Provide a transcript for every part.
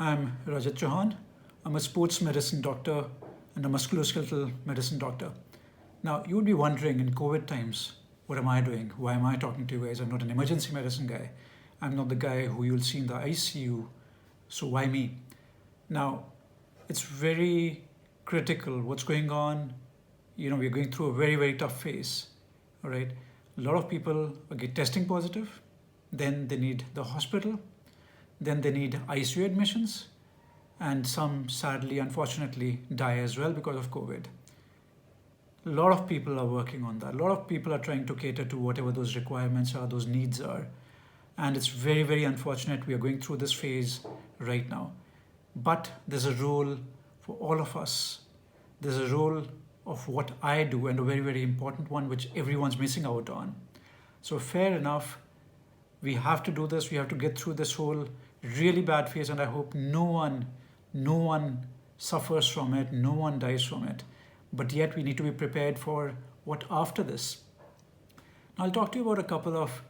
I'm Rajat Chauhan. I'm a sports medicine doctor and a musculoskeletal medicine doctor. Now, you would be wondering in COVID times, what am I doing? Why am I talking to you guys? I'm not an emergency medicine guy. I'm not the guy who you'll see in the ICU. So why me? Now, it's very critical what's going on. We're going through a very, very tough phase. All right. A lot of people get testing positive, then they need the hospital, then they need ICU admissions, and some sadly, unfortunately, die as well because of COVID. A lot of people are working on that. A lot of people are trying to cater to whatever those requirements are, those needs are. And it's very, very unfortunate we are going through this phase right now. But there's a role for all of us. There's a role of what I do, and a very, very important one, which everyone's missing out on. So fair enough, we have to do this. We have to get through this whole really bad phase, and I hope no one suffers from it, no one dies from it. But yet we need to be prepared for what after this. Now I'll talk to you about a couple of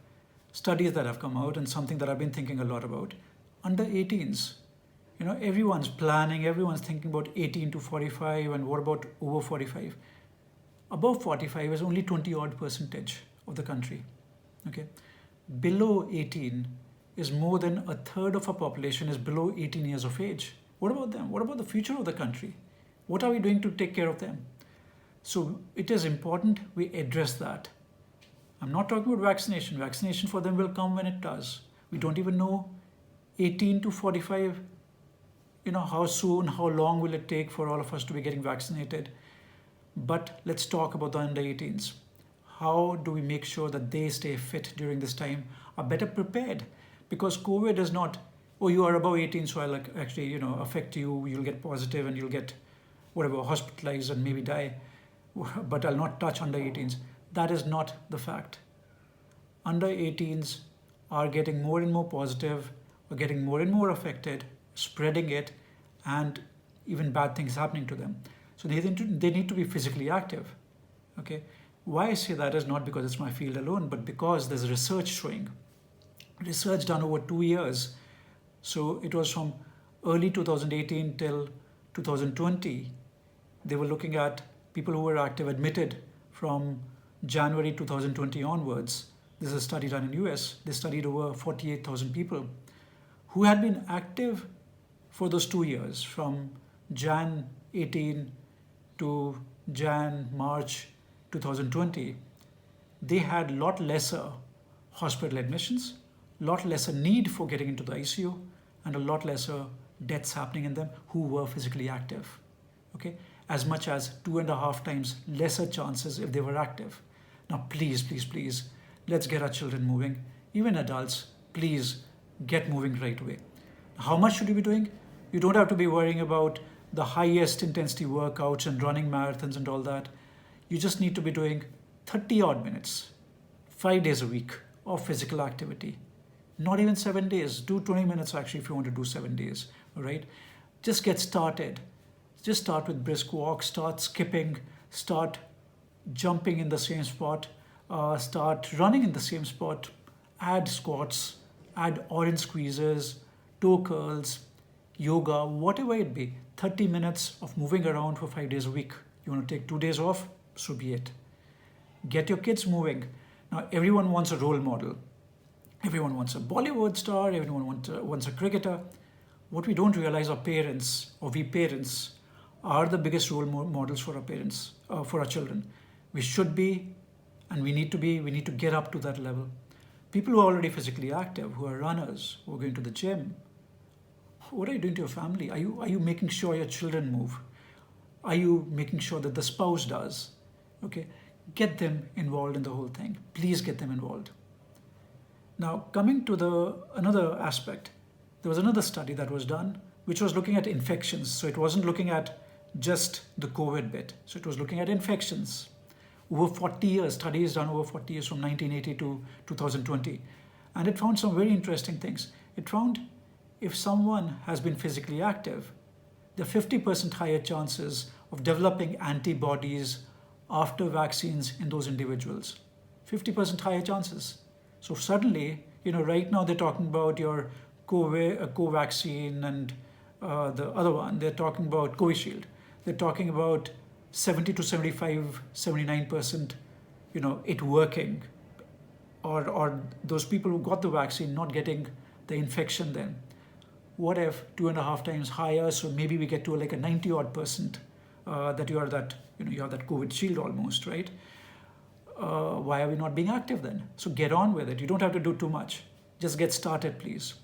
studies that have come out and something that I've been thinking a lot about. Under 18s, everyone's planning, everyone's thinking about 18 to 45, and what about over 45? Above 45 is only 20 odd percentage of the country. Okay, below 18 is more than a third of our population is below 18 years of age. What about them? What about the future of the country? What are we doing to take care of them? So it is important we address that. I'm not talking about vaccination. Vaccination for them will come when it does. We don't even know 18 to 45, how soon, how long will it take for all of us to be getting vaccinated? But let's talk about the under 18s. How do we make sure that they stay fit during this time, are better prepared? Because COVID is not, oh, you are above 18, so I'll actually, affect you, you'll get positive and you'll get whatever, hospitalized and maybe die, but I'll not touch under 18s. That is not the fact. Under 18s are getting more and more positive, are getting more and more affected, spreading it, and even bad things happening to them. So they need to be physically active. Okay. Why I say that is not because it's my field alone, but because there's research showing. Research done over 2 years. So it was from early 2018 till 2020. They were looking at people who were active admitted from January 2020 onwards. This is a study done in US. They studied over 48,000 people who had been active for those 2 years, from Jan 18 to March 2020. They had a lot lesser hospital admissions, a lot lesser need for getting into the ICU, and a lot lesser deaths happening in them who were physically active. Okay, as much as 2.5 times lesser chances if they were active. Now, please, please, please, let's get our children moving. Even adults, please get moving right away. How much should you be doing? You don't have to be worrying about the highest intensity workouts and running marathons and all that. You just need to be doing 30 odd minutes, 5 days a week of physical activity. Not even 7 days. Do 20 minutes actually if you want to do 7 days. All right. Just get started. Just start with brisk walk, start skipping, start jumping in the same spot, start running in the same spot, add squats, add orange squeezes, toe curls, yoga, whatever it be. 30 minutes of moving around for 5 days a week. You want to take 2 days off? So be it. Get your kids moving. Now, everyone wants a role model. Everyone wants a Bollywood star. Everyone wants a cricketer. What we don't realize, our parents, or we parents, are the biggest role models for our parents, for our children. We should be, and we need to be. We need to get up to that level. People who are already physically active, who are runners, who are going to the gym. What are you doing to your family? Are you making sure your children move? Are you making sure that the spouse does? Okay, get them involved in the whole thing. Please get them involved. Now, coming to another aspect, there was another study that was done, which was looking at infections. So it wasn't looking at just the COVID bit. So it was looking at infections. Over 40 years, studies done over 40 years from 1980 to 2020. And it found some very interesting things. It found if someone has been physically active, there are 50% higher chances of developing antibodies after vaccines in those individuals. 50% higher chances. So suddenly, right now they're talking about your Covaxin and the other one, they're talking about Covishield. They're talking about 70 to 75, 79%, it working, or those people who got the vaccine not getting the infection then. What if 2.5 times higher? So maybe we get to like a 90 odd percent that you have that COVID shield almost, right? Why are we not being active then? So get on with it. You don't have to do too much. Just get started, please.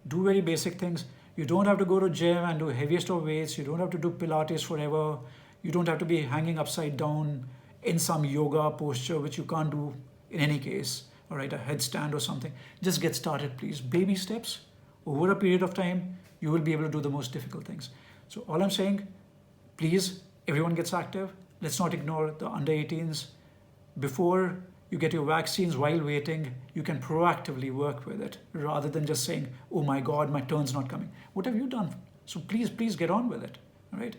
Do very basic things. You don't have to go to gym and do heaviest of weights. You don't have to do Pilates forever. You don't have to be hanging upside down in some yoga posture, which you can't do in any case, all right, a headstand or something. Just get started, please. Baby steps. Over a period of time, you will be able to do the most difficult things. So all I'm saying, please, everyone gets active. Let's not ignore the under 18s. Before you get your vaccines, while waiting, you can proactively work with it rather than just saying, oh my God, my turn's not coming. What have you done? So please get on with it, all right?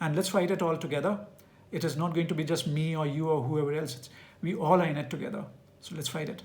And let's fight it all together. It is not going to be just me or you or whoever else. We all are in it together. So let's fight it.